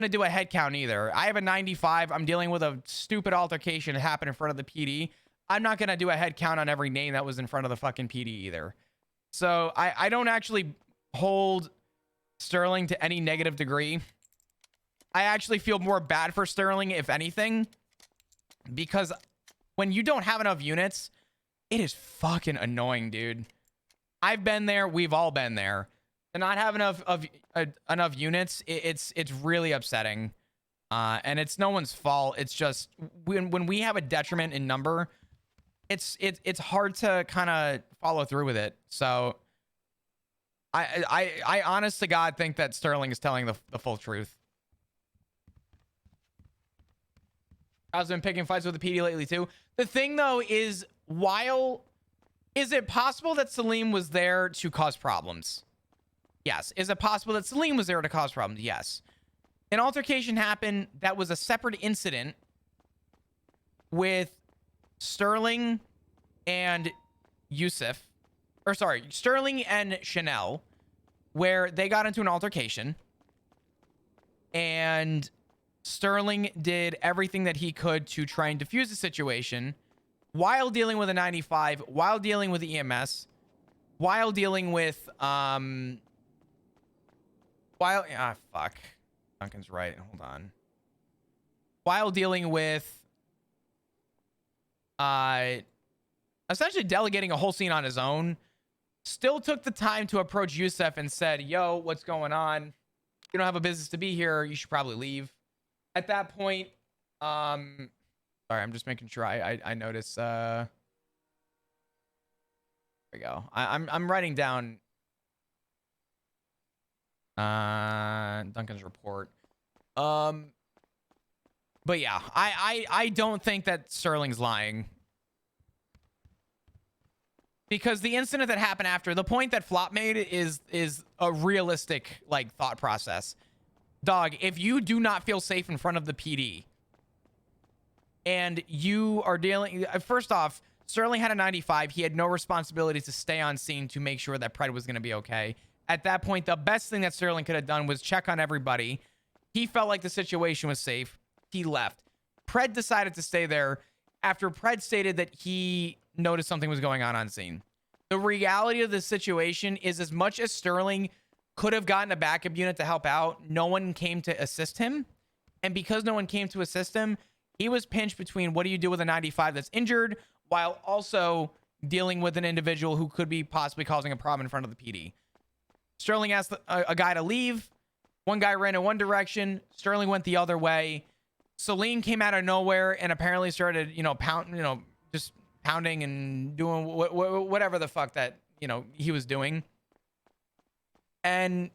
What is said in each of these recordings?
gonna do a head count either. I have a 95. I'm dealing with a stupid altercation that happened in front of the PD. I'm not gonna do a head count on every name that was in front of the fucking PD either. So I don't actually hold Sterling to any negative degree. I actually feel more bad for Sterling, if anything, because when you don't have enough units, it is fucking annoying, dude. I've been there. We've all been there. To not have enough units, it's really upsetting, and it's no one's fault. It's just when we have a detriment in number, it's hard to kind of follow through with it. So I honest to God think that Sterling is telling the full truth. I've been picking fights with the PD lately too. The thing though is, is it possible that Salim was there to cause problems? Yes. Is it possible that Salim was there to cause problems? Yes. An altercation happened that was a separate incident with Sterling and Yusuf, or sorry, Sterling and Chanel, where they got into an altercation and Sterling did everything that he could to try and defuse the situation while dealing with a 95, while dealing with the EMS, while dealing with, fuck. Duncan's right. Hold on. While dealing with, essentially delegating a whole scene on his own, still took the time to approach Yusuf and said, yo, what's going on? You don't have a business to be here. You should probably leave. At that point, sorry, I'm just making sure I notice, there we go. I'm writing down Duncan's report. But yeah, I don't think that Sterling's lying, because the incident that happened after, the point that Flop made is a realistic like thought process. Dog, if you do not feel safe in front of the PD and you are dealing, first off, Sterling had a 95. He had no responsibility to stay on scene to make sure that Pred was going to be okay. At that point, the best thing that Sterling could have done was check on everybody. He felt like the situation was safe. He left. Pred decided to stay there after Pred stated that he noticed something was going on scene. The reality of the situation is, as much as Sterling could have gotten a backup unit to help out, no one came to assist him. And because no one came to assist him, he was pinched between what do you do with a 95 that's injured while also dealing with an individual who could be possibly causing a problem in front of the PD. Sterling asked a guy to leave. One guy ran in one direction. Sterling went the other way. Celine came out of nowhere and apparently started, just pounding and doing whatever the fuck that, he was doing. And,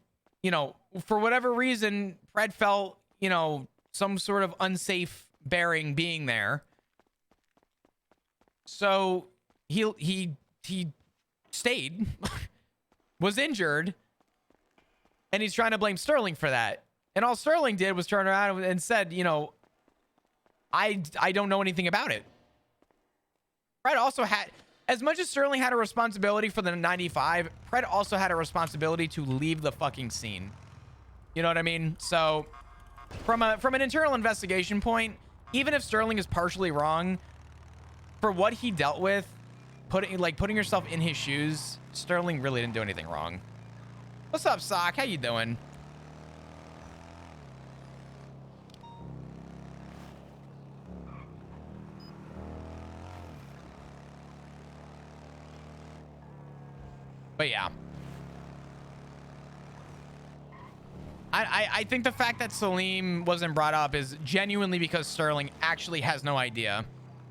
for whatever reason, Pred felt, some sort of unsafe bearing being there. So he stayed, was injured, and he's trying to blame Sterling for that. And all Sterling did was turn around and said, I don't know anything about it. Pred also had, as much as Sterling had a responsibility for the 95, Pred also had a responsibility to leave the fucking scene. You know what I mean? So from an internal investigation point, even if Sterling is partially wrong, for what he dealt with, putting yourself in his shoes, Sterling really didn't do anything wrong. What's up, Sock? How you doing? But yeah, I think the fact that Salim wasn't brought up is genuinely because Sterling actually has no idea.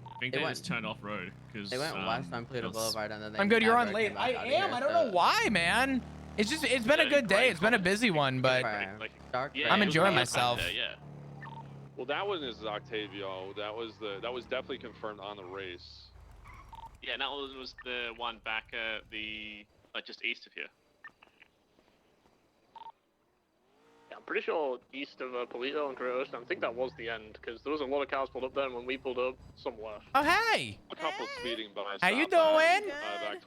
I think they just turned off road because they went west on Pluto Boulevard and then they I'm good. You're on late. I am. I don't know why, man. It's been a good day. It's been a busy one, but I'm enjoying myself. Yeah. Well, that one is Octavio. That was definitely confirmed on the race. Yeah, and that was the one back at the just east of here. Yeah, I'm pretty sure east of Polito and Cross. I think that was the end because there was a lot of cars pulled up there, and when we pulled up, some left. Oh hey! A couple speeding by. How you doing?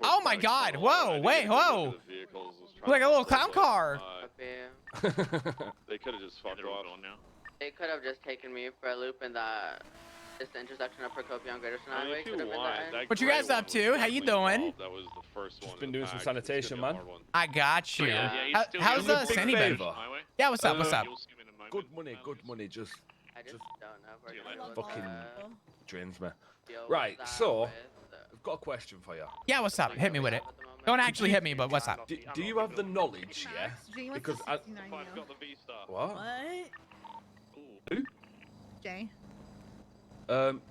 Oh my God! Whoa! Wait! Whoa! Like a little clown car. They could have just fucked off. Now. could have just taken me for a loop in this intersection of Procopio and Greater I mean, Highway if you could have been want, the end. that What you gray guys up one to? was How you definitely doing? involved. That was the first one. Just in been the doing some pack. It's gonna be sanitation, a man. hard one. I got you. Yeah. Yeah, he's How- still how's getting a big Sandy been? favor. Highway. Yeah, what's up? What's up? You'll see him in a moment. Good money, good money. Just I just don't know if we're See you gonna later. be able to fucking drains me. deal with Right, that so with, I've got a question for you. Yeah, what's up? Hit me with it. Don't actually hit me, but what's up? Do you have the knowledge, yeah? Jay, what's Because the I, 69 Five's now? got the V-Star. what? What? Ooh. Jay?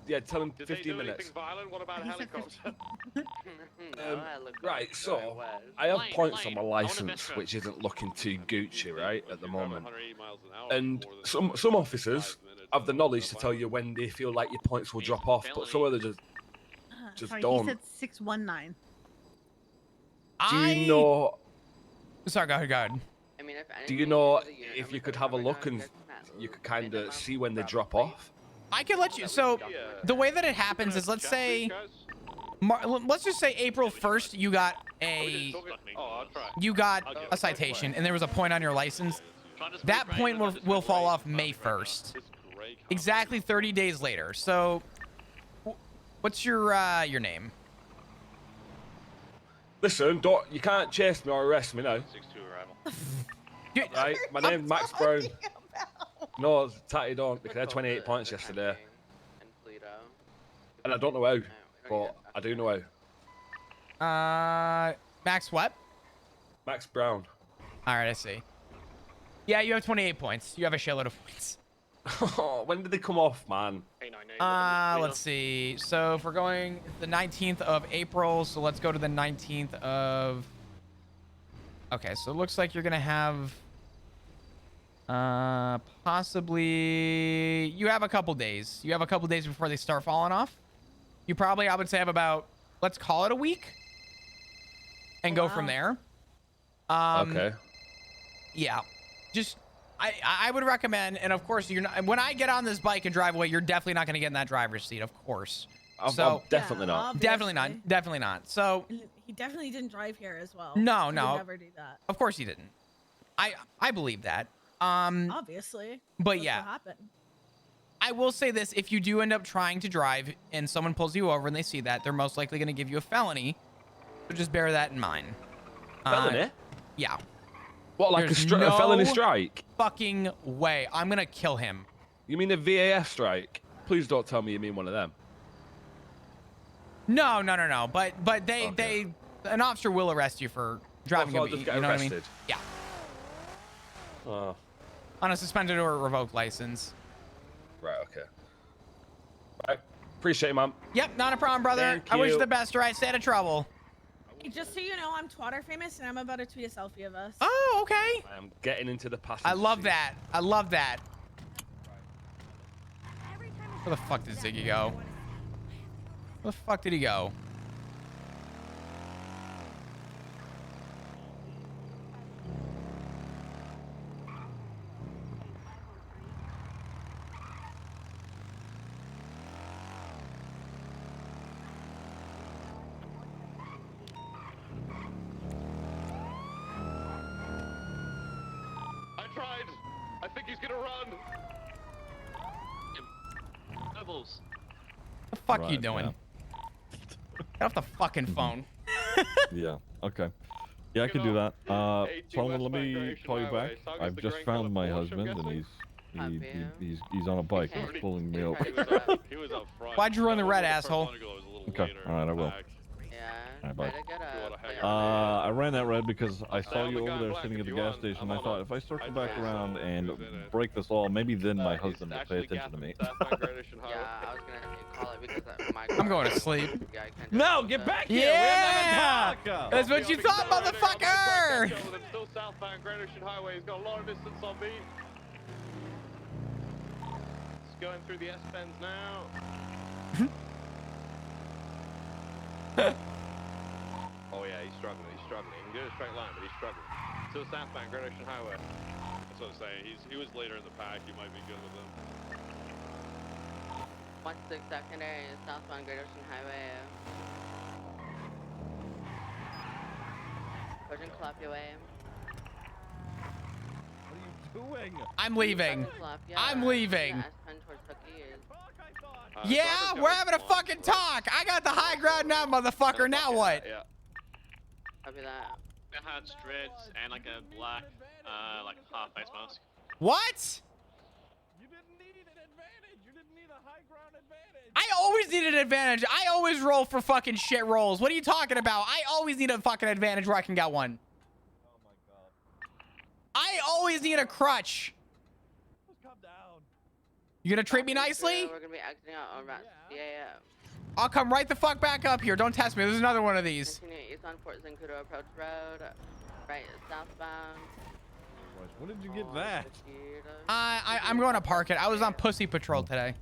Yeah, tell him Did they 15 do minutes. anything violent? What about a He said helicopter? 15. Right, so I have points on my license, which isn't looking too Gucci, right, at the moment. And some officers have the knowledge to tell you when they feel like your points will drop off, but some others just Sorry, don't. he said 619. Do you know? Sorry, go ahead. Go ahead. I mean, if Do you know if you could have a look and you could kind of see when they drop off? I can let you. So the way that it happens is, let's say, let's just say April 1st, you got a citation, and there was a point on your license. That point will fall off May 1st, exactly 30 days later. So, what's your name? Listen, you can't chase me or arrest me now. 6-2 arrival. Dude, Right, my name's Max Brown. No, Tatty don't, because I had 28 points yesterday. And I don't know how, but I do know how. Max what? Max Brown. All right, I see. Yeah, you have 28 points. You have a shitload of points. When did they come off, man? Let's see. So if we're going the 19th of April, so let's go to the 19th of... Okay, so it looks like you're going to have... possibly... You have a couple days. You have a couple days before they start falling off. You probably, I would say, have about... Let's call it a week. And go from there. Okay. Yeah. Just... I would recommend, and of course, you're not. When I get on this bike and drive away, you're definitely not going to get in that driver's seat, of course. I'm So definitely Yeah, not. definitely not, obviously. definitely not. So And he definitely didn't drive here as well. No, He would no. never do that. of course you didn't. I believe that. Obviously. But That's yeah, what happened. I will say this: if you do end up trying to drive and someone pulls you over and they see that, they're most likely going to give you a felony. So just bear that in mind. Felony? Yeah. What, like There's a felony no- strike? Fucking way! I'm gonna kill him. You mean a VAS strike? Please don't tell me you mean one of them. No. But they an officer will arrest you for driving so a I'll just beat. get You know what I mean? arrested? Yeah. Oh, On a suspended or revoked license. right, okay. Right, appreciate it, man. Yep, not a problem, brother. Thank I wish you you. the best. All right, stay out of trouble. Hey, just so you know, I'm Twitter famous and I'm about to tweet a selfie of us. Oh, okay. I am getting into the passenger I love seat. that. I love that. Where the fuck did Ziggy go? Where the fuck did he go? I tried. I think he's gonna run. Doubles. What the fuck you Right, doing? yeah. Get off the fucking phone. Yeah. Okay. Yeah, I can do that. Solomon, let me call you back. I've just found my husband, and he's on a bike. He's pulling me over. He was up front. Why'd you run the red, First asshole? one to go was a little Okay, later all right, I in the will. pack. Yeah. Alright, bye. Try to get a player I ran that red because I saw I'm you the guy over in there black sitting if at the you gas want. station. I'm I on thought a- if I circle I'd back say around so. and He was in it. break this law, maybe then my He's husband will pay actually attention to me. gapping Southbound Great Ocean Highway. Yeah, I was gonna call it because my I'm going to sleep. Yeah, I can't No, do get that. back here! Yeah! We have That's what you thought, motherfucker! I'm still southbound Great Ocean Highway. He's got a lot of distance on me. He's going through the S-bends now. Oh yeah, he's struggling. He's struggling. He can do a straight line, but he's struggling. Still southbound Great Ocean Highway. That's what I'm saying. He was later in the pack. You might be good with him. 16 secondary is southbound Great Ocean Highway. Pushing club your way. doing? I'm leaving. I'm leaving. Driver's Yeah, got we're a having a blonde fucking thread. talk. I got the high ground now, motherfucker. Now what? Yeah. Copy that. It had dreads and like a black, like half face mask. What? You didn't need an advantage. You didn't need a high ground advantage. I always need an advantage. I always roll for fucking shit rolls. What are you talking about? I always need a fucking advantage where I can get one. Oh my god. I always need a crutch. Just calm down. You gonna treat me nicely? We're gonna be exiting out on route 60 I'll come right the fuck back up here. Don't test me. There's another one of these. Continue east on Fort Zancudo Approach Road. Right southbound. When did you get that? I'm going to park it. I was on pussy patrol today.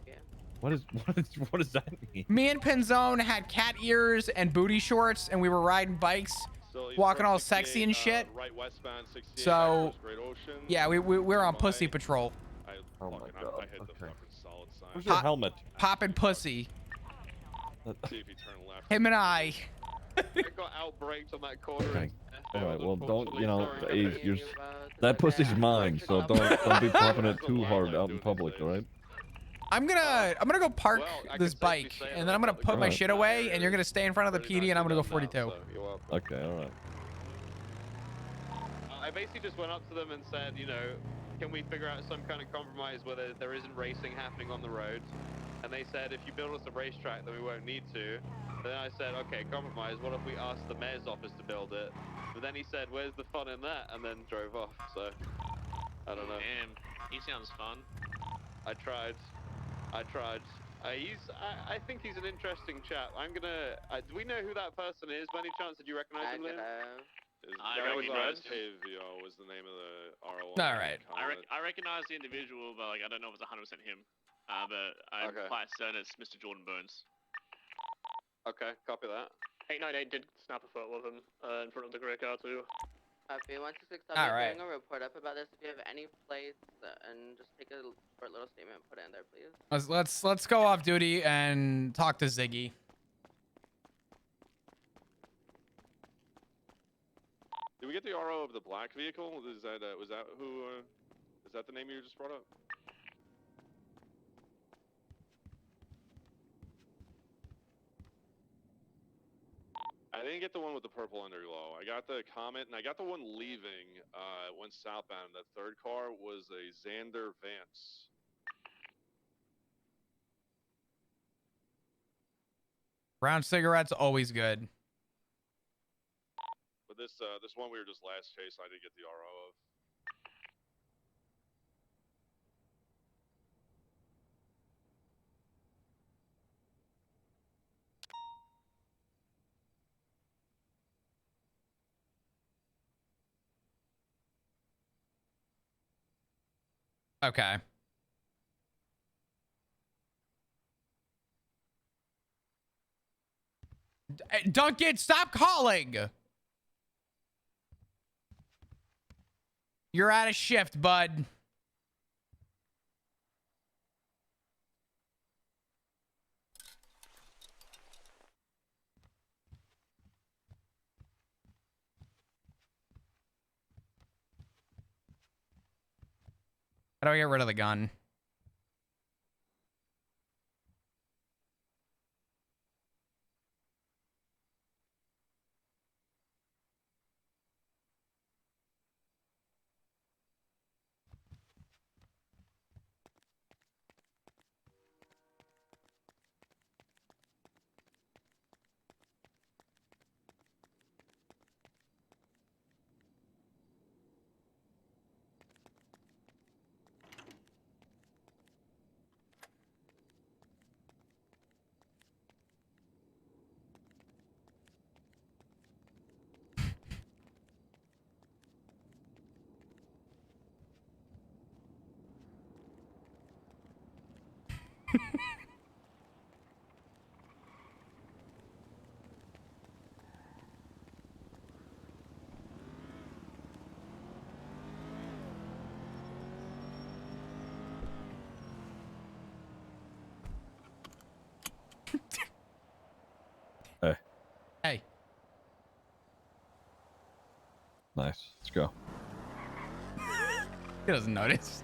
What does that mean? Me and Penzone had cat ears and booty shorts, and we were riding bikes, walking all sexy and shit. Right westbound 68, So, Great Ocean. yeah, we were on pussy patrol. Oh my god. I hit the Okay. fucking solid sign. Where's your helmet? Popping pussy. See if you turn left. Him and I. I got outbraked on that corner. Okay. Anyway, well, don't, you know, Unfortunately, you're, that pussy's mine, so don't be popping it too hard out in public, all right? I'm gonna go park Well, I this can safely bike, say and that then I'm gonna the put my Alright. shit away, and you're gonna stay in front of the Pretty PD, and I'm gonna go nicely 42. done now, so you're welcome. Okay, all right. I basically just went up to them and said, you know, can we figure out some kind of compromise where there isn't racing happening on the road? And they said, if you build us a racetrack, then we won't need to. But then I said, okay, compromise, what if we ask the mayor's office to build it? But then he said, where's the fun in that? And then drove off, so, I don't know. Damn, he sounds fun. I tried. I think he's an interesting chap. I'm gonna, do we know who that person is? By any chance, did you recognize him, Liam? I recognize him. Tavio was the name of the RL. All right. I recognize the individual, but like I don't know if it's 100% him. But I'm quite certain it's Mr. Jordan Burns. Okay, copy that. 898 did snap a photo of him in front of the grey car too. Copy 166. All right. Doing a report up about this. If you have any plates, and just take a short little statement, put it in there, please. Let's go off duty and talk to Ziggy. Did we get the RO of the black vehicle? Is that was that who? Is that the name you just brought up? I didn't get the one with the purple underglow. I got the Comet, and I got the one leaving. Went southbound. That third car was a Xander Vance. Brown cigarettes, always good. But this one we were just last chase, I did get the RO of. Okay. Duncan, stop calling. You're out of shift, bud. How do I get rid of the gun? Hey. Hey. Nice. Let's go. He doesn't notice.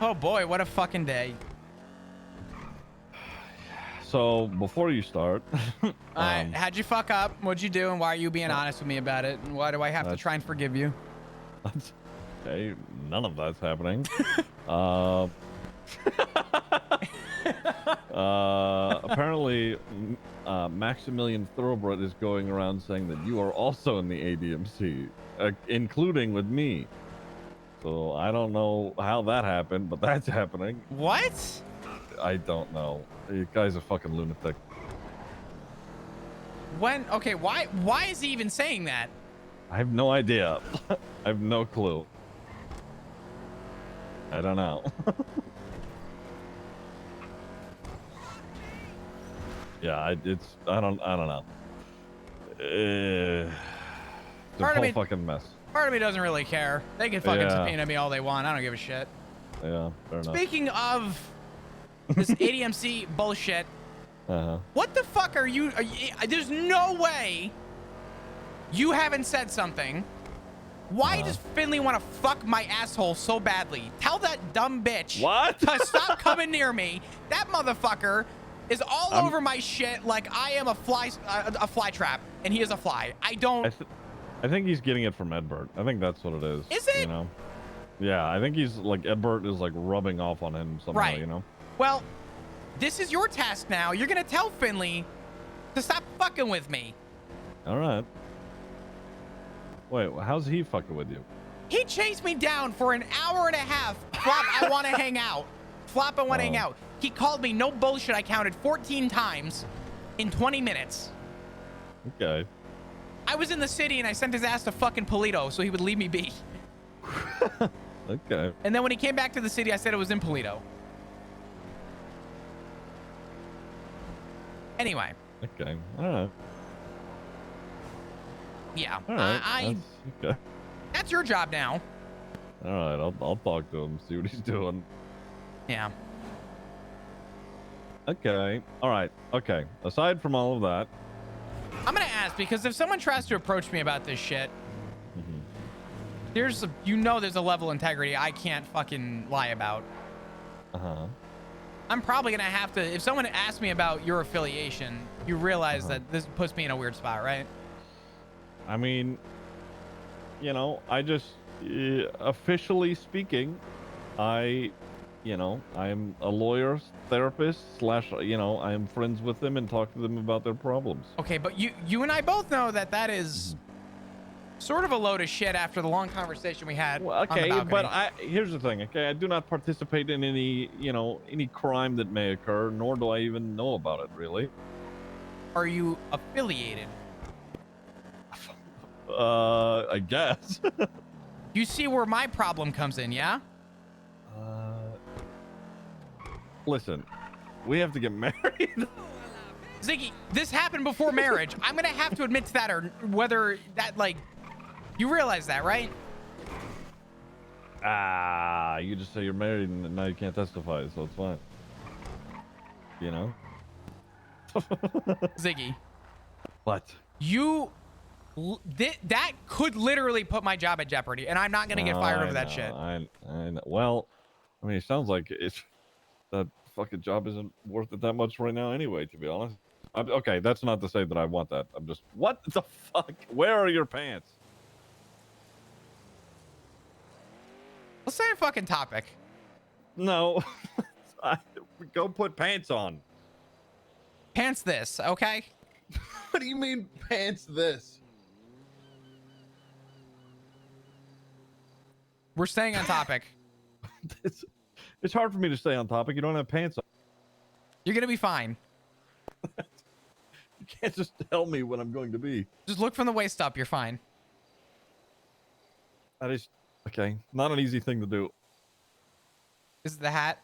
Oh boy, what a fucking day. So before you start, how'd you fuck up? What'd you do, and why are you being honest with me about it? And why do I have to try and forgive you? Hey, none of that's happening. Apparently, Maximilian Thoroughbred is going around saying that you are also in the ADMC, including with me. So I don't know how that happened, but that's happening. What? I don't know. You guy's a fucking lunatic. When? Okay, why is he even saying that? I have no idea. I have no clue. I don't know. Yeah, I don't know. It's a whole fucking mess. Part of me doesn't really care. They can fucking subpoena me all they want. I don't give a shit. Yeah, fair enough. Speaking of this ADMC bullshit, what the fuck are you? There's no way you haven't said something. Why does Finley want to fuck my asshole so badly? Tell that dumb bitch to stop coming near me. That motherfucker is all over my shit like I am a fly trap, and he is a fly. I think he's getting it from Edbert. I think that's what it is. Is it? You know? Yeah, I think he's like Edbert is like rubbing off on him somehow. Right. You know. Well, this is your task now. You're gonna tell Finley to stop fucking with me. All right. Wait, how's he fucking with you? He chased me down for an hour and a half. Flop, I want to hang out. Flop, I want to hang out. He called me, no bullshit, I counted 14 times in 20 minutes. Okay. I was in the city and I sent his ass to fucking Polito so he would leave me be. Okay. And then when he came back to the city, I said it was in Polito. Anyway. Okay. All right. Yeah. All right. That's your job now. All right. I'll talk to him, see what he's doing. Yeah. Okay. All right. Okay. Aside from all of that, I'm gonna ask, because if someone tries to approach me about this shit, there's a level of integrity I can't fucking lie about. I'm probably gonna have to, if someone asks me about your affiliation, you realize that this puts me in a weird spot, right? I mean, you know, I just officially speaking, I'm a lawyer, therapist / I'm friends with them and talk to them about their problems. Okay, but you and I both know that is sort of a load of shit after the long conversation we had. Well, okay, but here's the thing. Okay, I do not participate in any crime that may occur, nor do I even know about it really. Are you affiliated? I guess. You see where my problem comes in, yeah? Listen, we have to get married. Ziggy, this happened before marriage. I'm gonna have to admit to that, or whether that, like, you realize that, right? You just say you're married and now you can't testify, so it's fine. You know? Ziggy. What? That could literally put my job at jeopardy, and I'm not gonna get fired over that shit. I know. Well, I mean, it sounds like that fucking job isn't worth it that much right now anyway, to be honest. Okay, that's not to say that I want that. I'm just, what the fuck? Where are your pants? Let's say a fucking topic. No. Go put pants on. Pants this, okay? What do you mean pants this? We're staying on topic. It's hard for me to stay on topic. You don't have pants on. You're gonna be fine. You can't just tell me when I'm going to be. Just look from the waist up. You're fine. That is, okay, not an easy thing to do. Is it the hat?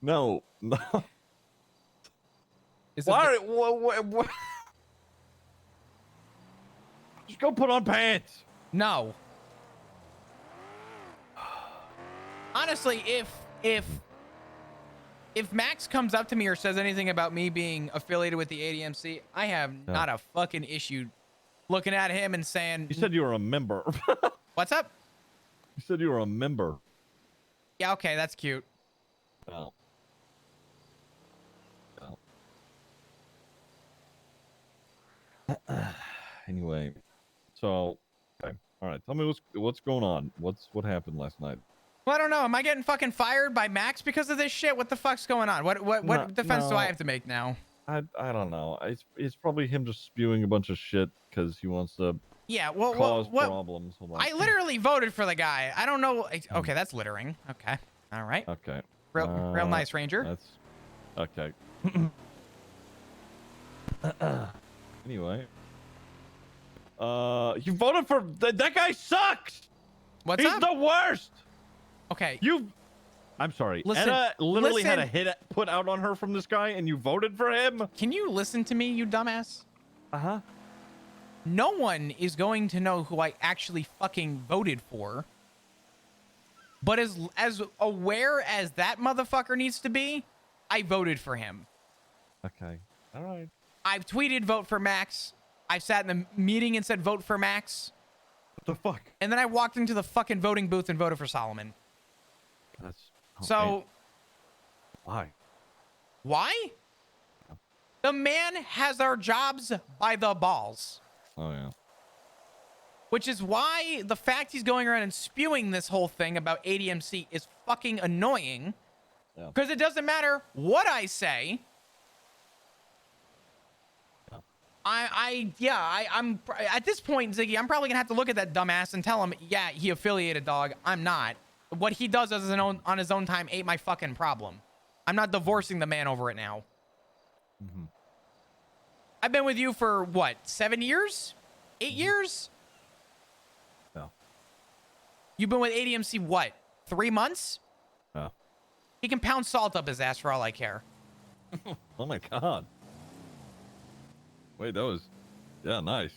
No. Is Why? What? Just go put on pants. No. Honestly, if if Max comes up to me or says anything about me being affiliated with the ADMC, I have not a fucking issue looking at him and saying. You said you were a member. What's up? You said you were a member. Yeah, okay, that's cute. Oh. Anyway, so okay, all right. Tell me what's going on. What happened last night? Well, I don't know. Am I getting fucking fired by Max because of this shit? What the fuck's going on? What defense do I have to make now? I don't know. It's probably him just spewing a bunch of shit because he wants to cause problems. Hold on. I literally voted for the guy. I don't know. Okay, that's littering. Okay, all right. Okay. Real nice, Ranger. That's okay. Anyway, you voted for that guy sucks. What's He's up? the worst. Okay. I'm sorry. Listen, Edda literally had a hit put out on her from this guy, and you voted for him. Can you listen to me, you dumbass? Uh-huh. No one is going to know who I actually fucking voted for. But as aware as that motherfucker needs to be, I voted for him. Okay. All right. I've tweeted vote for Max. I've sat in the meeting and said vote for Max. What the fuck? And then I walked into the fucking voting booth and voted for Solomon. That's so. Why? Why? The man has our jobs by the balls. Oh yeah. Which is why the fact he's going around and spewing this whole thing about ADMC is fucking annoying. Because it doesn't matter what I say. I'm at this point, Ziggy, I'm probably gonna have to look at that dumbass and tell him, yeah, he affiliated, dog. I'm not. What he does on his own time ain't my fucking problem. I'm not divorcing the man over it now. Mm-hmm. I've been with you for what, 7 years? 8 years? No. You've been with ADMC what, 3 months? Oh. He can pound salt up his ass for all I care. Oh my god. Wait, that was, yeah, nice.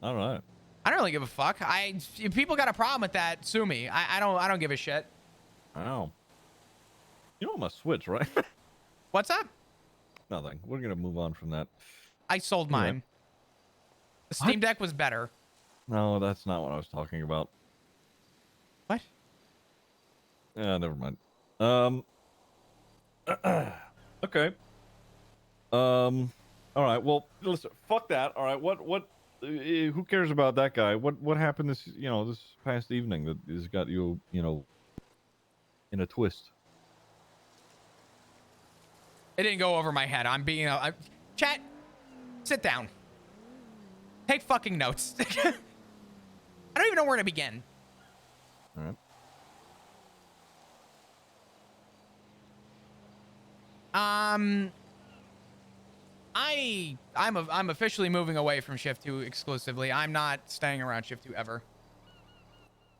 All right. I don't really give a fuck. If people got a problem with that, sue me. I don't give a shit. Wow. You know I'm a Switch, right? What's up? Nothing. We're gonna move on from that. I sold mine. The Steam Deck was better. No, that's not what I was talking about. What? Yeah, never mind. Okay. All right. Well, listen. Fuck that. All right. What? Who cares about that guy? What happened this past evening that has got you in a twist? It didn't go over my head. I'm being chat. Sit down. Take fucking notes. I don't even know where to begin. All right. I'm officially moving away from Shift 2 exclusively. I'm not staying around Shift 2 ever.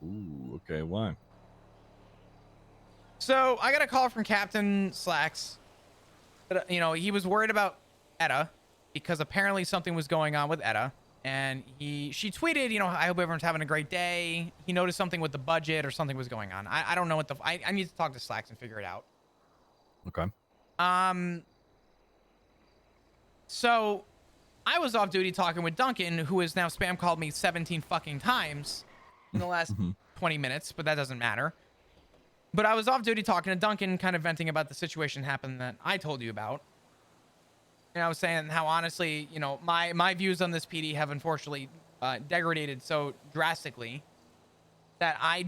Ooh, okay, why? So I got a call from Captain Slacks. He was worried about Etta because apparently something was going on with Etta, and she tweeted, I hope everyone's having a great day. He noticed something with the budget or something was going on. I don't know what I need to talk to Slacks and figure it out. Okay. So I was off duty talking with Duncan, who has now spam called me 17 fucking times in the last 20 minutes, but that doesn't matter. But I was off duty talking to Duncan, kind of venting about the situation happened that I told you about. And I was saying how honestly, my views on this PD have unfortunately degraded so drastically that I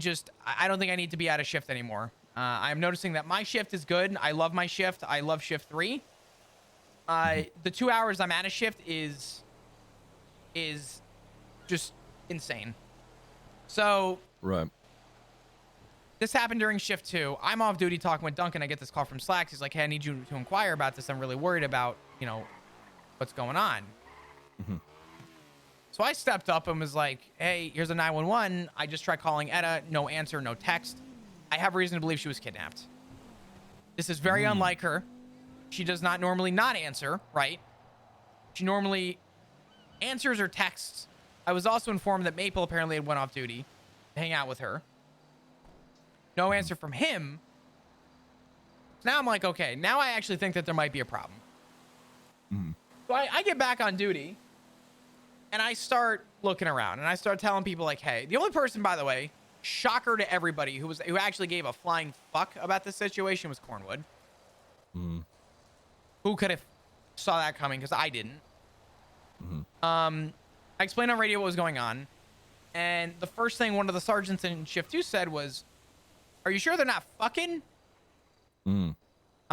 don't think I need to be out of shift anymore. I'm noticing that my shift is good. I love my shift. I love shift 3. The 2 hours I'm out of shift is just insane. So right. This happened during shift 2. I'm off duty talking with Duncan. I get this call from Slacks. He's like, hey, I need you to inquire about this. I'm really worried about, what's going on. Mm-hmm. So I stepped up and was like, hey, here's a 911. I just tried calling Etta. No answer, no text. I have reason to believe she was kidnapped. This is very unlike her. She does not normally not answer, right? She normally answers or texts. I was also informed that Maple apparently had went off duty to hang out with her. No answer from him. So now I'm like, okay, now I actually think that there might be a problem. So I get back on duty and I start looking around and I start telling people like, hey, the only person, by the way, shocker to everybody, who actually gave a flying fuck about this situation was Cornwood. Who could have saw that coming? Because I didn't. I explained on radio what was going on, and the first thing one of the sergeants in shift 2 said was, "Are you sure they're not fucking?" I'm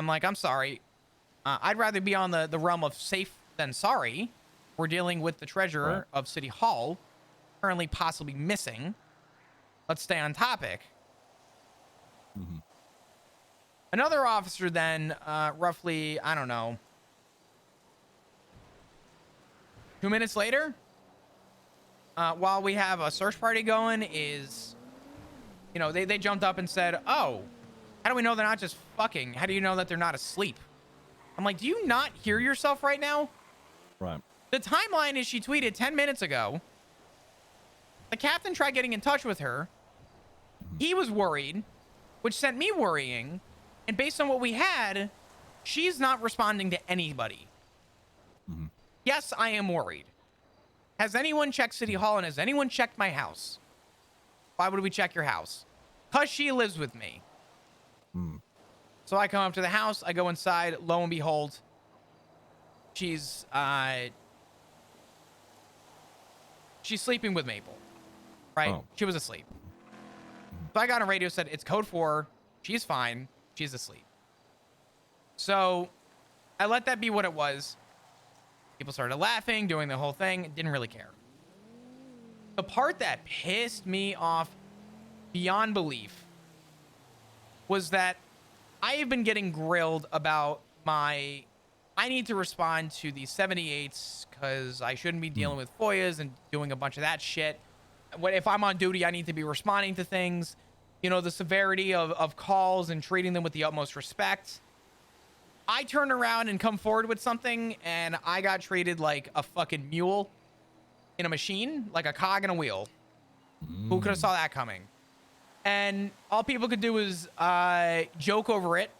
like, I'm sorry. I'd rather be on the realm of safe than sorry. We're dealing with the treasurer of City Hall, currently possibly missing. Let's stay on topic. Another officer then, roughly, I don't know, 2 minutes later, while we have a search party going, is, you know, they jumped up and said, oh, how do we know they're not just fucking? How do you know that they're not asleep? I'm like, do you not hear yourself right now? Right. The timeline is she tweeted 10 minutes ago. The captain tried getting in touch with her. He was worried, which sent me worrying. And based on what we had, she's not responding to anybody. Yes, I am worried. Has anyone checked City Hall and has anyone checked my house? Why would we check your house? Because she lives with me. So I come up to the house. I go inside. Lo and behold, she's sleeping with Maple. Right? Oh. She was asleep. So I got on radio, said, it's code 4. She's fine. She's asleep. So I let that be what it was. People started laughing, doing the whole thing. Didn't really care. The part that pissed me off beyond belief was that I have been getting grilled about I need to respond to the 78s because I shouldn't be dealing with FOIAs and doing a bunch of that shit. If I'm on duty, I need to be responding to things. You know, the severity of calls and treating them with the utmost respect. I turn around and come forward with something, and I got treated like a fucking mule in a machine, like a cog in a wheel. Who could have saw that coming? And all people could do was joke over it.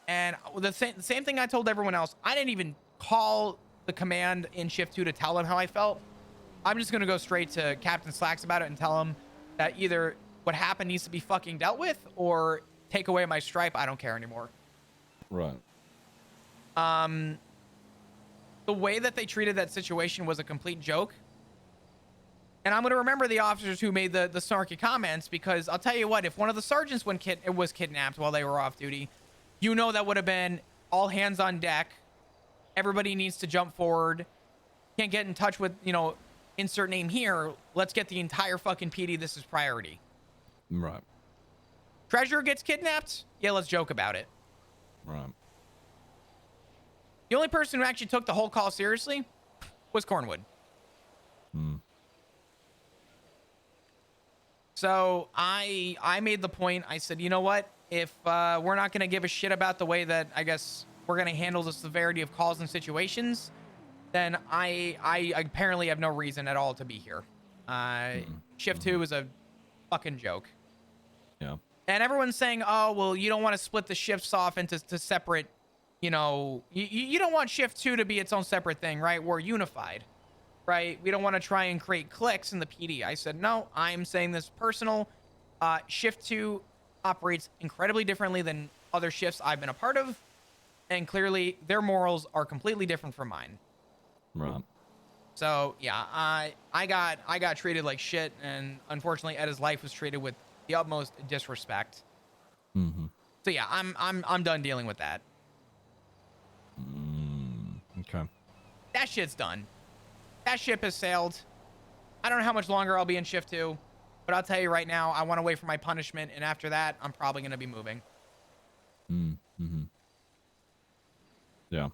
And the same thing I told everyone else. I didn't even call the command in Shift 2 to tell them how I felt. I'm just going to go straight to Captain Slacks about it and tell him that either what happened needs to be fucking dealt with or take away my stripe. I don't care anymore. Right. The way that they treated that situation was a complete joke. And I'm going to remember the officers who made the snarky comments, because I'll tell you what, if one of the sergeants was kidnapped while they were off duty, you know that would have been all hands on deck. Everybody needs to jump forward. Can't get in touch with, you know, insert name here. Let's get the entire fucking PD. This is priority. Right. Treasurer gets kidnapped? Yeah, let's joke about it. Right. The only person who actually took the whole call seriously was Cornwood. So I made the point. I said, you know what? If we're not going to give a shit about the way that I guess we're going to handle the severity of calls and situations, then I apparently have no reason at all to be here. Shift 2 is a fucking joke. Yeah. And everyone's saying, oh, well, you don't want to split the shifts off into separate, you know, you don't want Shift 2 to be its own separate thing, right? We're unified, right? We don't want to try and create cliques in the PD. I said, no, I'm saying this personal. Shift 2 operates incredibly differently than other shifts I've been a part of. And clearly their morals are completely different from mine. Right. So yeah, I got treated like shit, and unfortunately Edda's life was treated with the utmost disrespect. So yeah, I'm done dealing with that. Okay. That shit's done. That ship has sailed. I don't know how much longer I'll be in Shift 2, but I'll tell you right now, I want to wait for my punishment, and after that, I'm probably going to be moving. Yeah.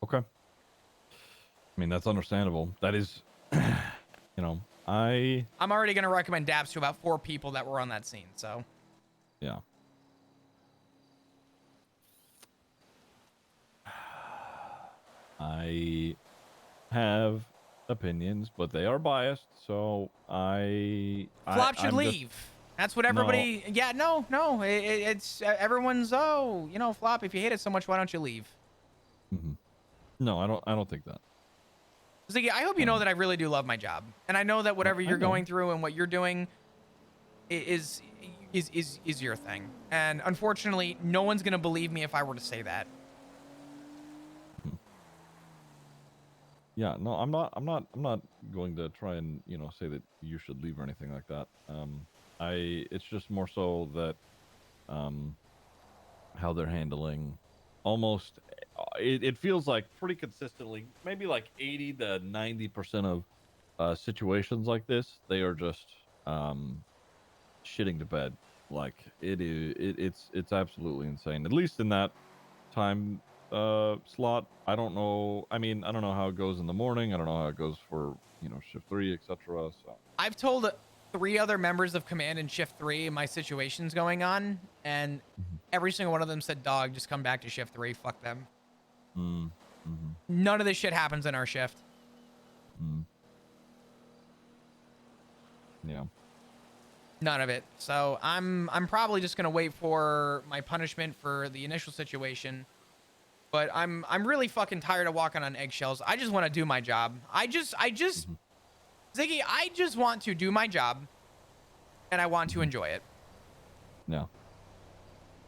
Okay. I mean, that's understandable. That is, you know, I'm already going to recommend dabs to about 4 people that were on that scene, so. Yeah. I have opinions, but they are biased, so Flop should leave. That's what everybody. No. Yeah, no. It's everyone's. Oh, Flop. If you hate it so much, why don't you leave? No, I don't think that. Ziggy, I hope you know that I really do love my job, and I know that whatever you're going through and what you're doing is your thing. And unfortunately, no one's gonna believe me if I were to say that. Yeah, no, I'm not going to try and say that you should leave or anything like that. It's just more so that how they're handling almost it feels like pretty consistently, maybe like 80 to 90% of situations like this, they are just shitting to bed. Like it's absolutely insane, at least in that time slot. I don't know, I mean, I don't know how it goes in the morning, I don't know how it goes for shift 3, etc. So I've told 3 other members of command in shift 3 my situation's going on, and every single one of them said, dog, just come back to shift 3, fuck them. None of this shit happens in our shift. Yeah, none of it. So I'm probably just gonna wait for my punishment for the initial situation. But I'm really fucking tired of walking on eggshells. I just want to do my job. Ziggy, I just want to do my job, and I want to enjoy it. No.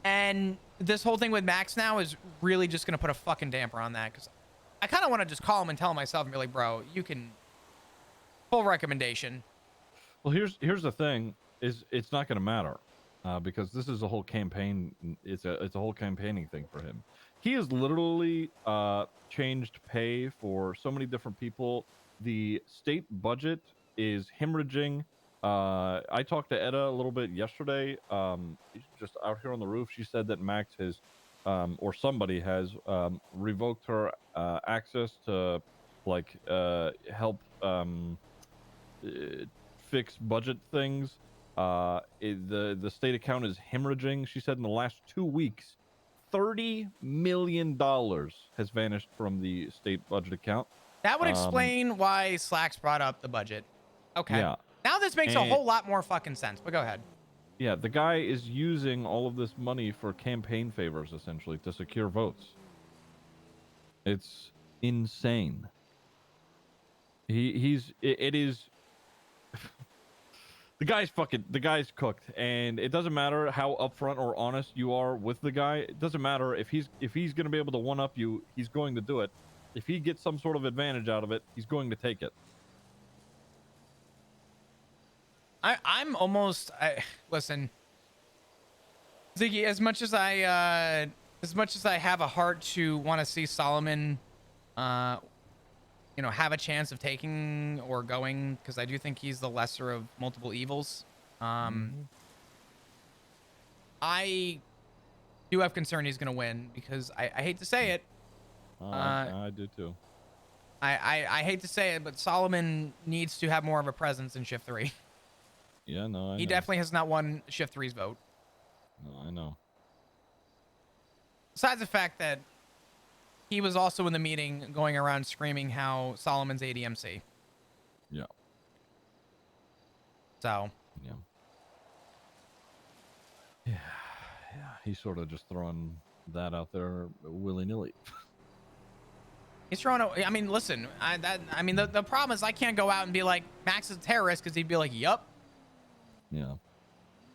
And this whole thing with Max now is really just gonna put a fucking damper on that, because I kind of want to just call him and tell him myself and be like, bro, you can full recommendation. Well, here's the thing: is it's not gonna matter because this is a whole campaign. It's a whole campaigning thing for him. He has literally changed pay for so many different people. The state budget is hemorrhaging. I talked to Etta a little bit yesterday. Just out here on the roof, she said that Max has, or somebody has, revoked her access to, like, help fix budget things. The state account is hemorrhaging. She said in the last 2 weeks, $30 million has vanished from the state budget account. That would explain why Slacks brought up the budget. Okay. Yeah. Now this makes a whole lot more fucking sense, but go ahead. Yeah, the guy is using all of this money for campaign favors, essentially, to secure votes. It's insane. It is... The guy's cooked, and it doesn't matter how upfront or honest you are with the guy. It doesn't matter if he's going to be able to one-up you, he's going to do it. If he gets some sort of advantage out of it, he's going to take it. I'm almost listen, Ziggy, as much as I have a heart to want to see Solomon have a chance of taking or going, because I do think he's the lesser of multiple evils. I do have concern he's going to win, because I hate to say it. I do too. I hate to say it, but Solomon needs to have more of a presence in Shift 3. Yeah, no, he definitely has not won Shift 3's vote. No, I know. Besides the fact that he was also in the meeting going around screaming how Solomon's ADMC. Yeah. So. Yeah. Yeah. He's sort of just throwing that out there willy-nilly. He's throwing. I mean, listen. The problem is I can't go out and be like Max is a terrorist, because he'd be like, "Yup." Yeah.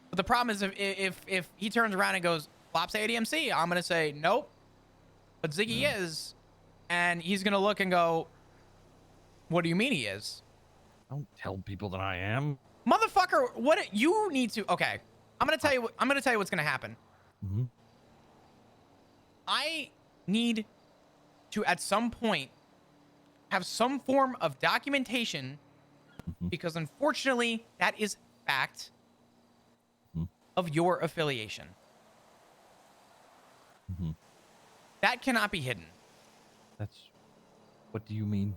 But the problem is if he turns around and goes, "Flop's ADMC," I'm gonna say nope. But Ziggy is, and he's gonna look and go, "What do you mean he is?" Don't tell people that I am. Motherfucker, what you need to? Okay, I'm gonna tell you. I'm gonna tell you what's gonna happen. I need to, at some point, have some form of documentation, because unfortunately, that is fact of your affiliation. That cannot be hidden. What do you mean?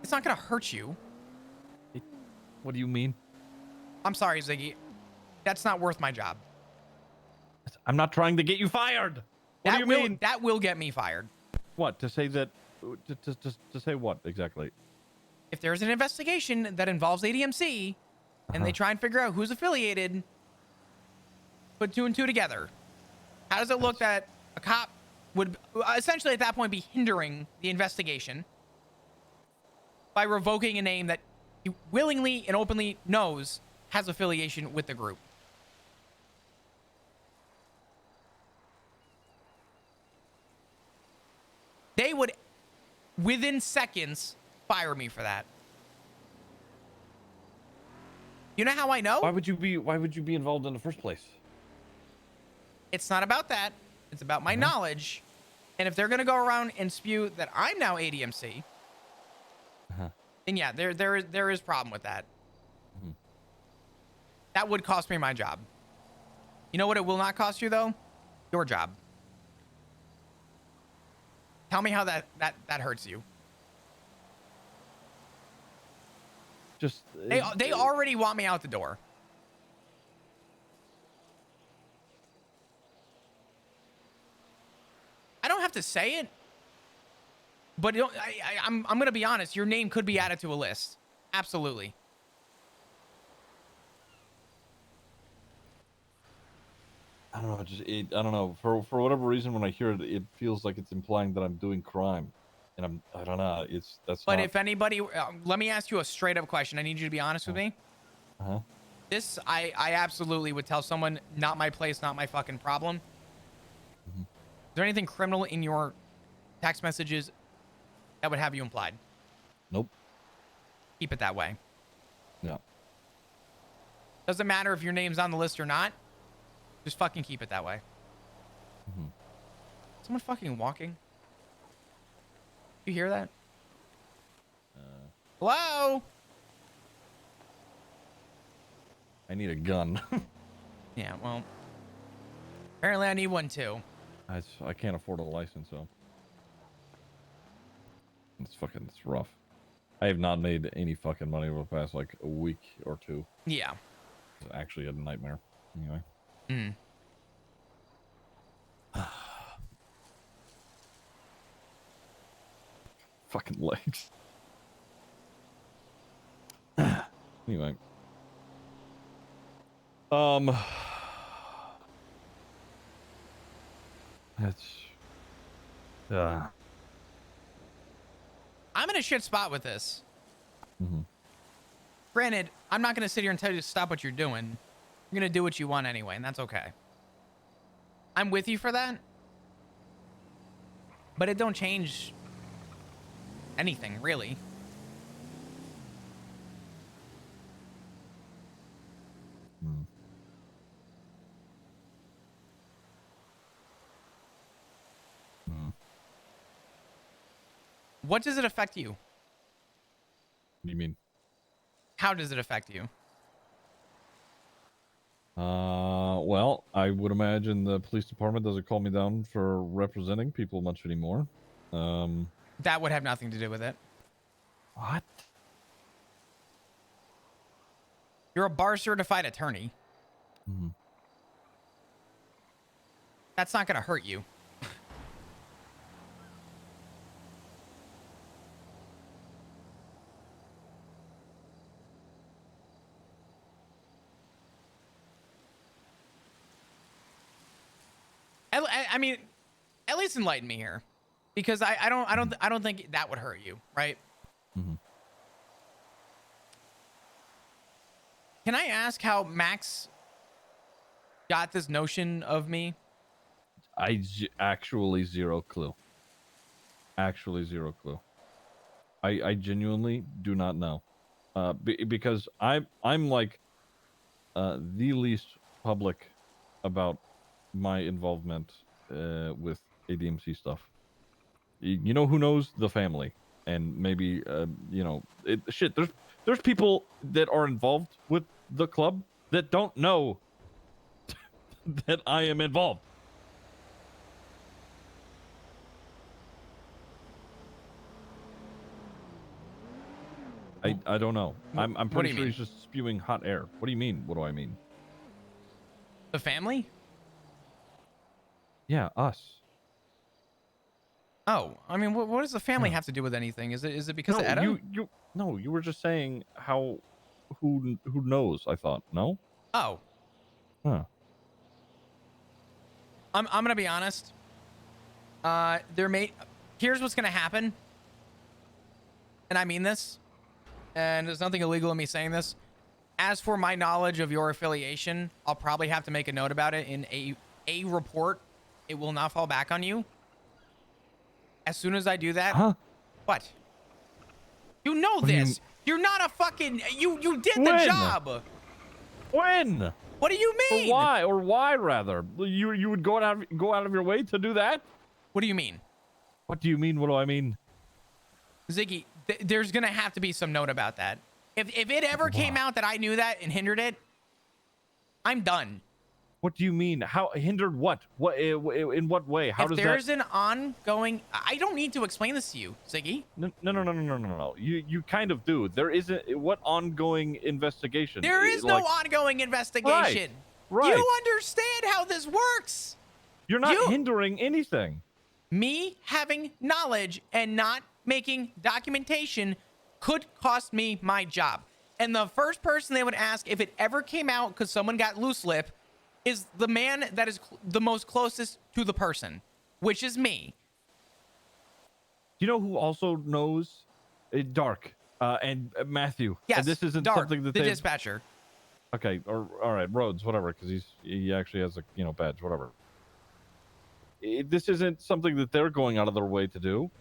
It's not gonna hurt you. What do you mean? I'm sorry, Ziggy. That's not worth my job. I'm not trying to get you fired. What do you mean? That will get me fired. What? To say that? To say what exactly? If there's an investigation that involves ADMC, and they try and figure out who's affiliated, put 2 and 2 together. How does it look that a cop would essentially at that point be hindering the investigation by revoking a name that he willingly and openly knows has affiliation with the group? They would, within seconds, fire me for that. You know how I know? Why would you be involved in the first place? It's not about that. It's about my knowledge. And if they're going to go around and spew that I'm now ADMC, then yeah, there is problem with that. That would cost me my job. You know what it will not cost you, though? Your job. Tell me how that hurts you. Just they already want me out the door. I don't have to say it, but I'm gonna be honest. Your name could be added to a list. Absolutely. I don't know. I don't know. For whatever reason, when I hear it, it feels like it's implying that I'm doing crime, and I don't know. That's. But not... if anybody, let me ask you a straight up question. I need you to be honest with me. This, I absolutely would tell someone, not my place, not my fucking problem. Is there anything criminal in your text messages that would have you implied? Nope. Keep it that way. Yeah. Doesn't matter if your name's on the list or not. Just fucking keep it that way. Someone fucking walking? You hear that? Hello? I need a gun. Yeah, well, apparently I need one too. I can't afford a license, so it's rough. I have not made any fucking money over the past like a week or two. Yeah. It's actually a nightmare. Anyway. Fucking legs. Anyway. That's I'm in a shit spot with this. Granted, I'm not going to sit here and tell you to stop what you're doing. You're going to do what you want anyway, and that's okay. I'm with you for that. But it don't change anything, really. What does it affect you? What do you mean? How does it affect you? Well, I would imagine the police department doesn't call me down for representing people much anymore. That would have nothing to do with it. What? You're a bar certified attorney. That's not going to hurt you. I mean, at least enlighten me here, because I don't think that would hurt you, right? Can I ask how Max got this notion of me? Actually zero clue. Actually zero clue. I genuinely do not know. Because I'm like the least public about my involvement with ADMC stuff. You know who knows? The family, and maybe you know, shit. There's people that are involved with the club that don't know that I am involved. I don't know. I'm pretty sure he's just spewing hot air. What do you mean? What do I mean? The family? Yeah, us. Oh, I mean, what does the family have to do with anything? Is it because of Edo? You were just saying who knows. I thought no. Oh. Huh. I'm gonna be honest. Here's what's gonna happen, and I mean this, and there's nothing illegal in me saying this. As for my knowledge of your affiliation, I'll probably have to make a note about it in a report. It will not fall back on you. As soon as I do that, what? You know What do you this. You're not a fucking. You did the When? job. When? What do you mean? Or why rather? You would go out of your way to do that? What do you mean? What do you mean? What do I mean? Ziggy, there's gonna have to be some note about that. If it ever came out that I knew that and hindered it, I'm done. What do you mean? How hindered what? What in what way? How if does that? there's an ongoing, I don't need to explain this to you, Ziggy. No. You kind of do. There isn't. What ongoing investigation? There is no ongoing investigation. Right. You understand how this works. You're not hindering anything. Me having knowledge and not making documentation could cost me my job. And the first person they would ask if it ever came out because someone got loose lip is the man that is the most closest to the person, which is me. You know who also knows? Dark and Matthew. Yes, and this isn't Dark, something that the dispatcher. Okay, or all right, Rhodes, whatever, because he actually has a badge, whatever. This isn't something that they're going out of their way to do.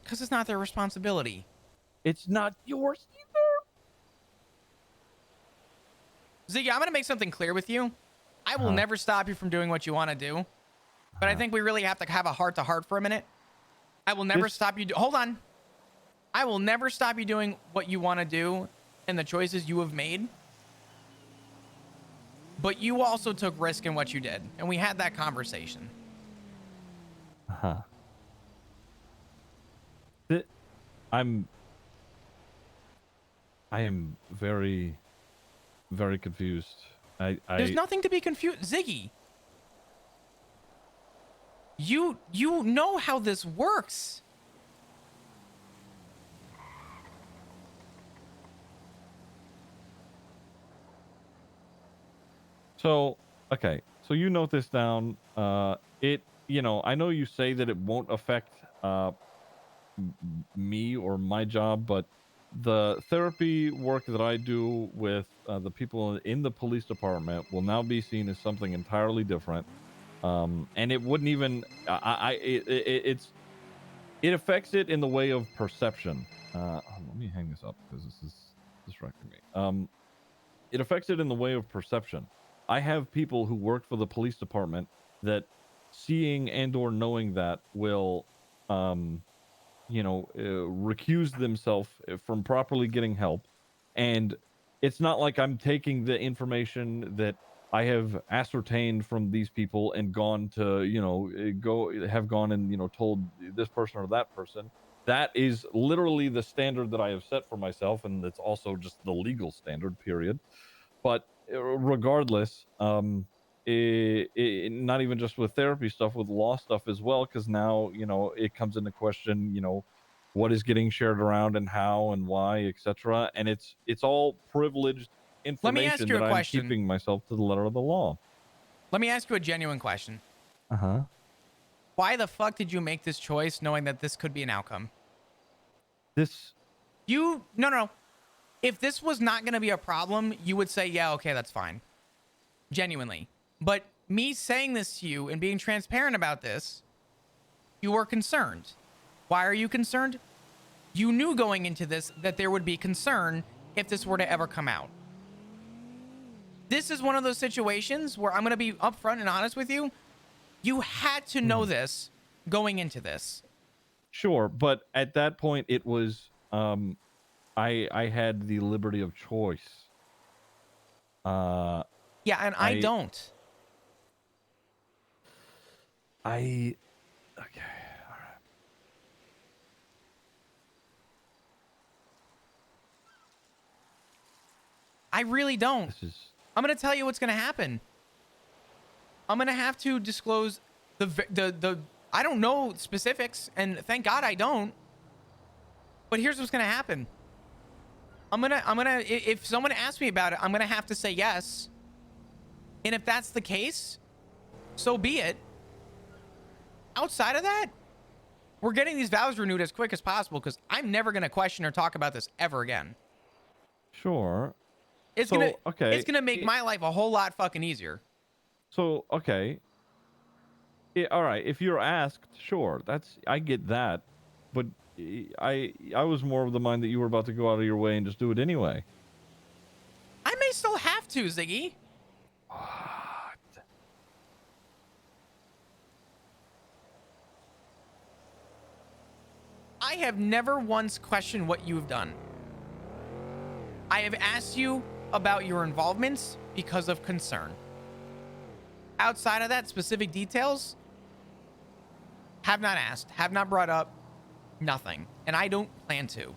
Because it's not their responsibility. It's not yours either. Ziggy, I'm going to make something clear with you. I will never stop you from doing what you want to do. But I think we really have to have a heart-to-heart for a minute. I will never stop you. Hold on. I will never stop you doing what you want to do and the choices you have made. But you also took risk in what you did. And we had that conversation. I am very, very confused. There's nothing to be confused. Ziggy, you know how this works. So, okay. So you note this down. I know you say that it won't affect me or my job, but the therapy work that I do with the people in the police department will now be seen as something entirely different. And it wouldn't even, it affects it in the way of perception. Let me hang this up because this is distracting me. It affects it in the way of perception. I have people who work for the police department that seeing and or knowing that will, recuse themselves from properly getting help. And it's not like I'm taking the information that I have ascertained from these people and gone to, gone and, told this person or that person. That is literally the standard that I have set for myself. And it's also just the legal standard, period. But regardless, not even just with therapy stuff, with law stuff as well, because now, it comes into question, what is getting shared around and how and why, etc. And it's all privileged information that I'm keeping myself to the letter of the law. Let me ask you a genuine question. Uh-huh. Why the fuck did you make this choice knowing that this could be an outcome? No. If this was not going to be a problem, you would say, yeah, okay, that's fine. Genuinely. But me saying this to you and being transparent about this, you were concerned. Why are you concerned? You knew going into this that there would be concern if this were to ever come out. This is one of those situations where I'm going to be upfront and honest with you. You had to know this going into this. Sure, but at that point, it was... I had the liberty of choice. Yeah, and I don't. Okay, all right. I really don't. I'm going to tell you what's going to happen. I'm going to have to disclose the I don't know specifics, and thank God I don't. But here's what's going to happen. if someone asks me about it, I'm gonna have to say yes. And if that's the case, so be it. Outside of that, we're getting these vows renewed as quick as possible because I'm never gonna question or talk about this ever again. Sure. It's gonna make my life a whole lot fucking easier. So, okay. Yeah, all right. If you're asked, sure. I get that. But I was more of the mind that you were about to go out of your way and just do it anyway. I may still have to, Ziggy. What? I have never once questioned what you've done. I have asked you about your involvements because of concern. Outside of that, specific details, have not asked, have not brought up, nothing. And I don't plan to.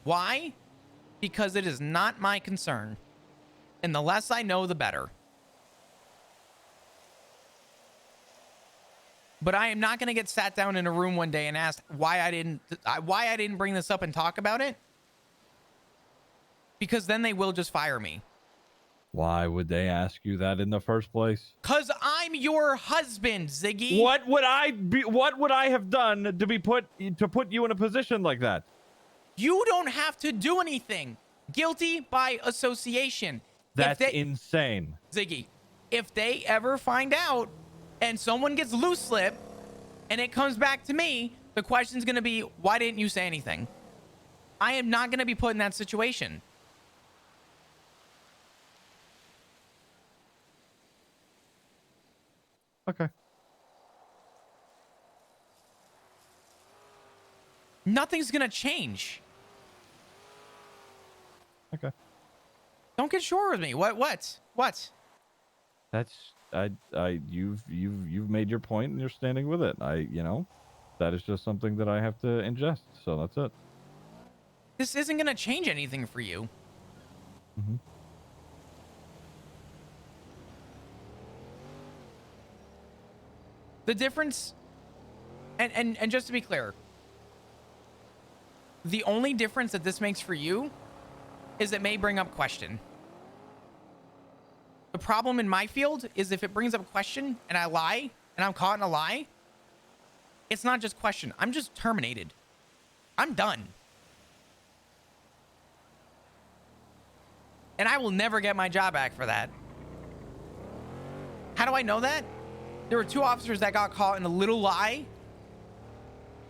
Why? Because it is not my concern. And the less I know, the better. But I am not going to get sat down in a room one day and asked why I didn't bring this up and talk about it. Because then they will just fire me. Why would they ask you that in the first place? Cause I'm your husband, Ziggy. What would I have done to put you in a position like that? You don't have to do anything. Guilty by association. That's insane. Ziggy, if they ever find out and someone gets loose slip and it comes back to me, the question's going to be, why didn't you say anything? I am not going to be put in that situation. Okay. Nothing's going to change. Okay. Don't get sure with me. What? That's you've made your point and you're standing with it. That is just something that I have to ingest. So that's it. This isn't going to change anything for you. Mm-hmm. The difference, and just to be clear, the only difference that this makes for you is it may bring up question. The problem in my field is if it brings up question and I lie and I'm caught in a lie, it's not just question. I'm just terminated. I'm done. And I will never get my job back for that. How do I know that? There were 2 officers that got caught in a little lie.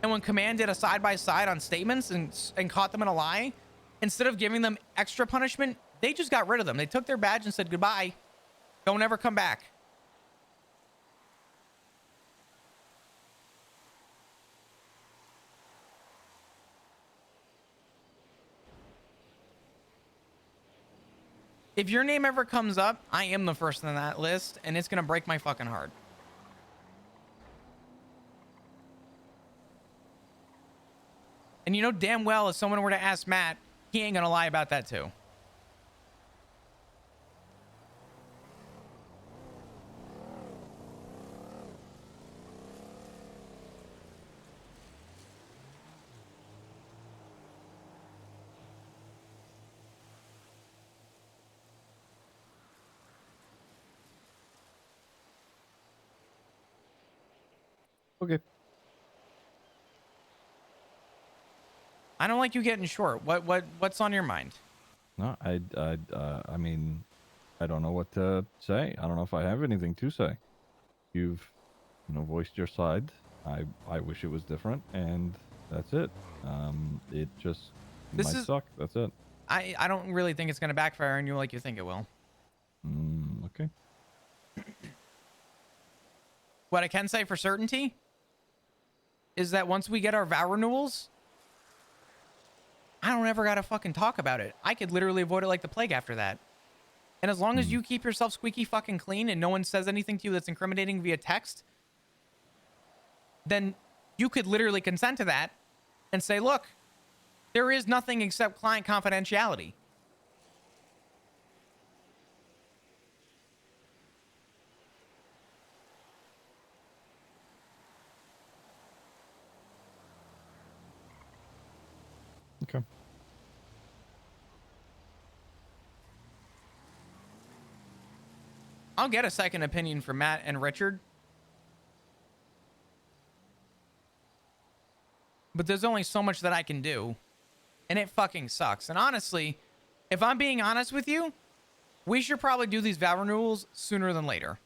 And when command did a side-by-side on statements and caught them in a lie, instead of giving them extra punishment, they just got rid of them. They took their badge and said, goodbye. Don't ever come back. If your name ever comes up, I am the first on that list, and it's going to break my fucking heart. And you know damn well if someone were to ask Matt, he ain't going to lie about that too. Okay. I don't like you getting short. What's on your mind? No, I mean, I don't know what to say. I don't know if I have anything to say. You've, voiced your side. I wish it was different, and that's it. It just might suck. That's it. I don't really think it's going to backfire on you like you think it will. Okay. What I can say for certainty is that once we get our vow renewals, I don't ever got to fucking talk about it. I could literally avoid it like the plague after that. And as long as you keep yourself squeaky fucking clean and no one says anything to you that's incriminating via text, then you could literally consent to that and say, look, there is nothing except client confidentiality. Okay. I'll get a second opinion from Matt and Richard. But there's only so much that I can do. And it fucking sucks. And honestly, if I'm being honest with you, we should probably do these vow renewals sooner than later.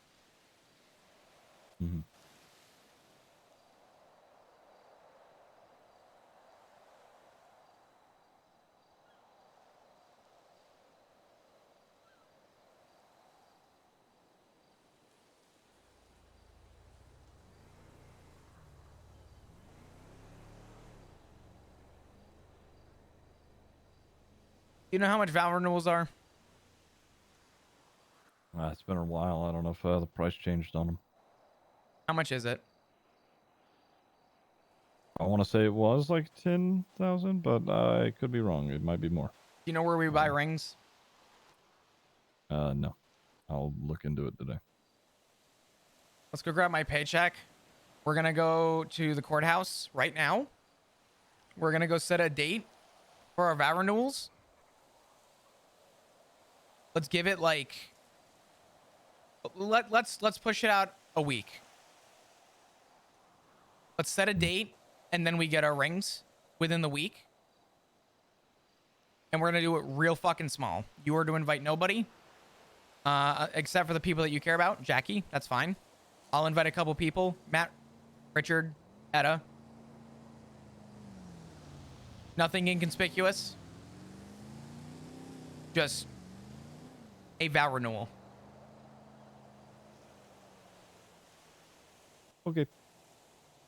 Mm-hmm. You know how much vow renewals are? It's been a while. I don't know if the price changed on them. How much is it? I want to say it was like 10,000, but I could be wrong. It might be more. Do you know where we buy rings? No. I'll look into it today. Let's go grab my paycheck. We're going to go to the courthouse right now. We're going to go set a date for our vow renewals. Let's give it like... Let's push it out a week. Let's set a date, and then we get our rings within the week. And we're going to do it real fucking small. You are to invite nobody, except for the people that you care about. Jackie, that's fine. I'll invite a couple people. Matt, Richard, Etta. Nothing inconspicuous. Just a vow renewal. Okay.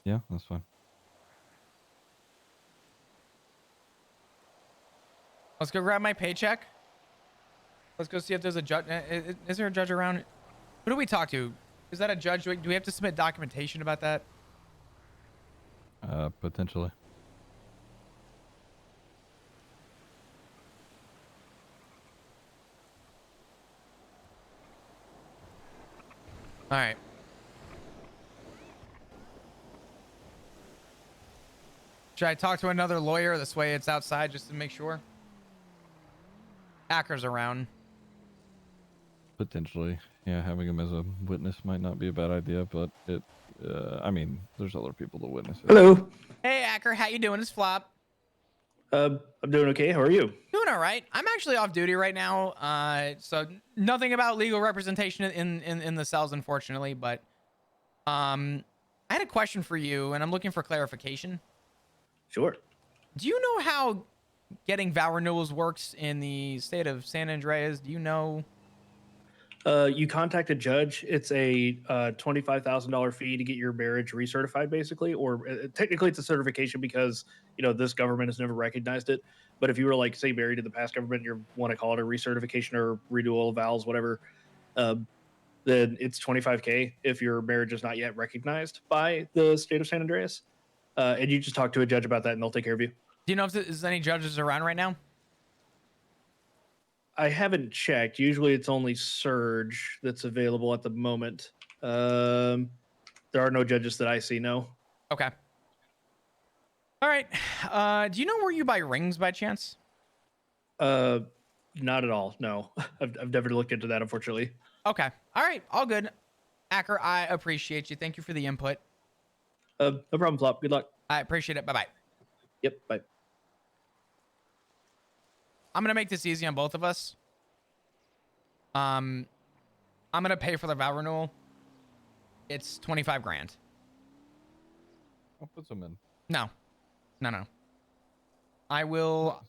Yeah, that's fine. Let's go grab my paycheck. Let's go see if there's a judge. Is there a judge around? Who do we talk to? Is that a judge? Do we have to submit documentation about that? Potentially. All right. Should I talk to another lawyer? This way it's outside just to make sure. Hacker's around. Potentially. Yeah, having him as a witness might not be a bad idea, but it, I mean, there's other people to witness it. Hello. Hey, Hacker, how you doing? It's Flop. I'm doing okay. How are you? Doing all right. I'm actually off duty right now, so nothing about legal representation in the cells, unfortunately. But I had a question for you, and I'm looking for clarification. Sure. Do you know how getting vow renewals works in the state of San Andreas? Do you know? You contact a judge. It's a $25,000 fee to get your marriage recertified, basically, or technically it's a certification because this government has never recognized it. But if you were say married to the past government, you want to call it a recertification or renewal of vows, whatever, then it's $25K if your marriage is not yet recognized by the state of San Andreas. And you just talk to a judge about that, and they'll take care of you. Do you know if there's any judges around right now? I haven't checked. Usually it's only Surge that's available at the moment. There are no judges that I see, no. Okay. All right. Do you know where you buy rings by chance? Not at all, no. I've never looked into that, unfortunately. Okay. All right. All good. Hacker, I appreciate you. Thank you for the input. No problem, Flop. Good luck. I appreciate it. Bye-bye. Yep, bye. I'm going to make this easy on both of us. I'm going to pay for the vow renewal. It's 25 grand. I'll put some in. No. I will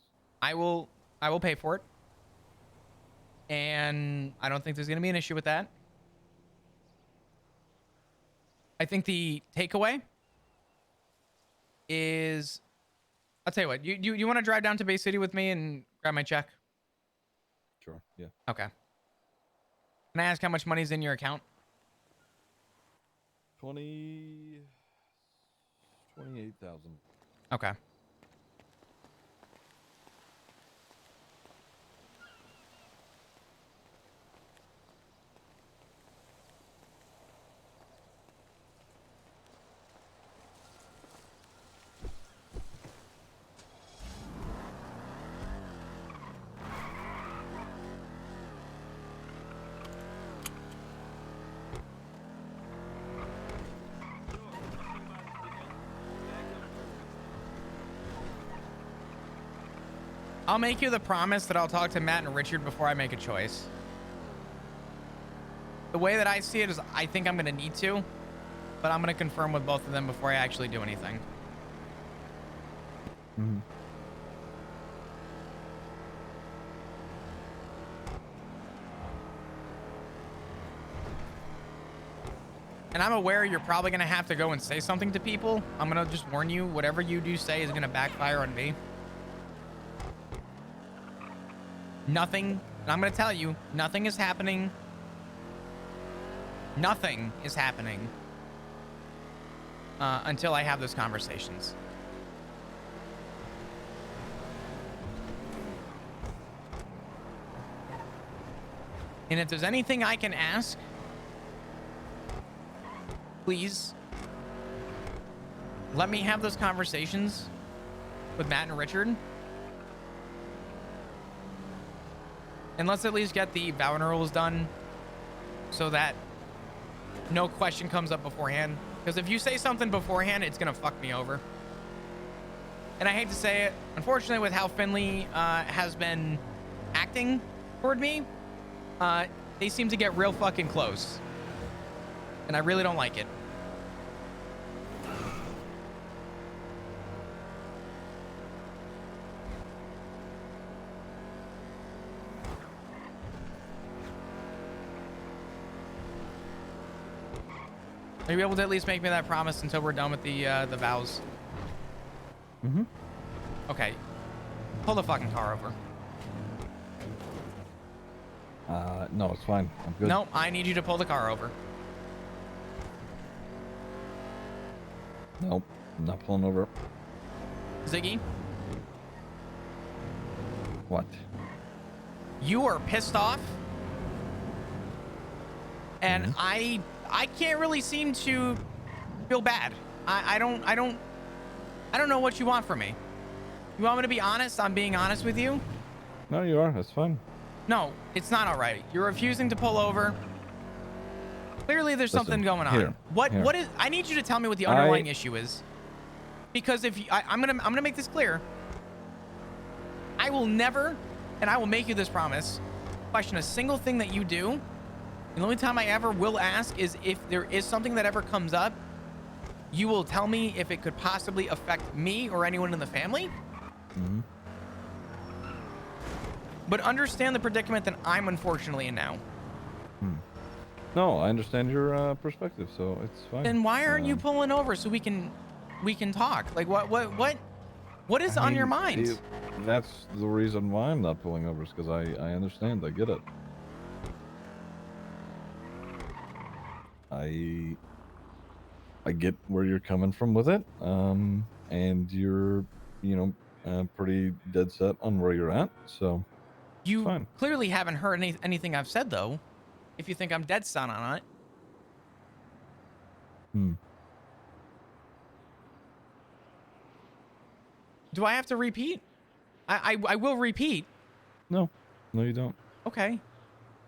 pay for it. And I don't think there's going to be an issue with that. I think the takeaway is, I'll tell you what, you want to drive down to Bay City with me and grab my check? Sure, yeah. Okay. Can I ask how much money's in your account? 28,000. Okay. I'll make you the promise that I'll talk to Matt and Richard before I make a choice. The way that I see it is I think I'm going to need to, but I'm going to confirm with both of them before I actually do anything. Mm-hmm. And I'm aware you're probably going to have to go and say something to people. I'm going to just warn you, whatever you do say is going to backfire on me. Nothing, and I'm going to tell you, nothing is happening. Nothing is happening until I have those conversations. And if there's anything I can ask, please let me have those conversations with Matt and Richard. And let's at least get the vow rules done so that no question comes up beforehand. Because if you say something beforehand, it's going to fuck me over. And I hate to say it, unfortunately, with how Finley has been acting toward me, they seem to get real fucking close. And I really don't like it. Are you able to at least make me that promise until we're done with the vows? Mm-hmm. Okay. Pull the fucking car over. No, it's fine. I'm good. No, I need you to pull the car over. Nope, I'm not pulling over. Ziggy? What? You are pissed off? And Mm-hmm. I can't really seem to feel bad. I don't know what you want from me. You want me to be honest? I'm being honest with you. No, you are. That's fine. No, it's not all right. You're refusing to pull over. Clearly, there's something going on. Here. What is? I need you to tell me what the underlying issue is. Because if you, I'm gonna make this clear. I will never, and I will make you this promise, question a single thing that you do. The only time I ever will ask is if there is something that ever comes up, you will tell me if it could possibly affect me or anyone in the family. Mm-hmm. But understand the predicament that I'm unfortunately in now. No, I understand your perspective, so it's fine. Then why aren't you pulling over so we can talk? Like what is on your mind? That's the reason why I'm not pulling over, is because I understand. I get it. I get where you're coming from with it, and you're, pretty dead set on where you're at. So you fine. Clearly haven't heard anything I've said, though. If you think I'm dead set on it. Do I have to repeat? I will repeat. No, you don't. Okay.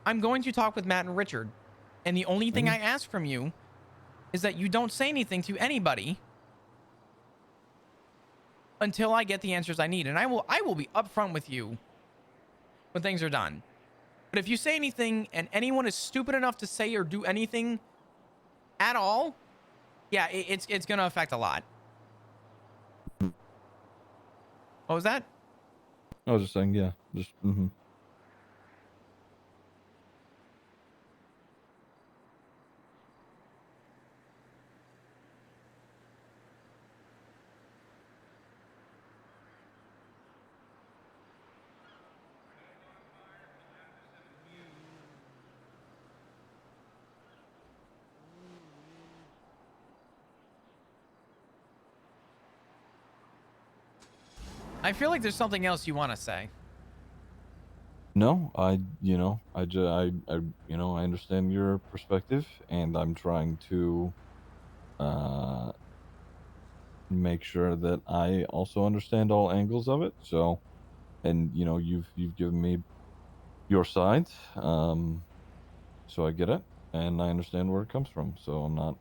I'm going to talk with Matt and Richard. And the only thing I ask from you is that you don't say anything to anybody until I get the answers I need. And I will be upfront with you when things are done. But if you say anything and anyone is stupid enough to say or do anything at all, yeah, it's going to affect a lot. What was that? I was just saying, yeah, just I feel like there's something else you want to say. No, I understand your perspective, and I'm trying to make sure that I also understand all angles of it. So, and you've given me your side, so I get it, and I understand where it comes from. So I'm not,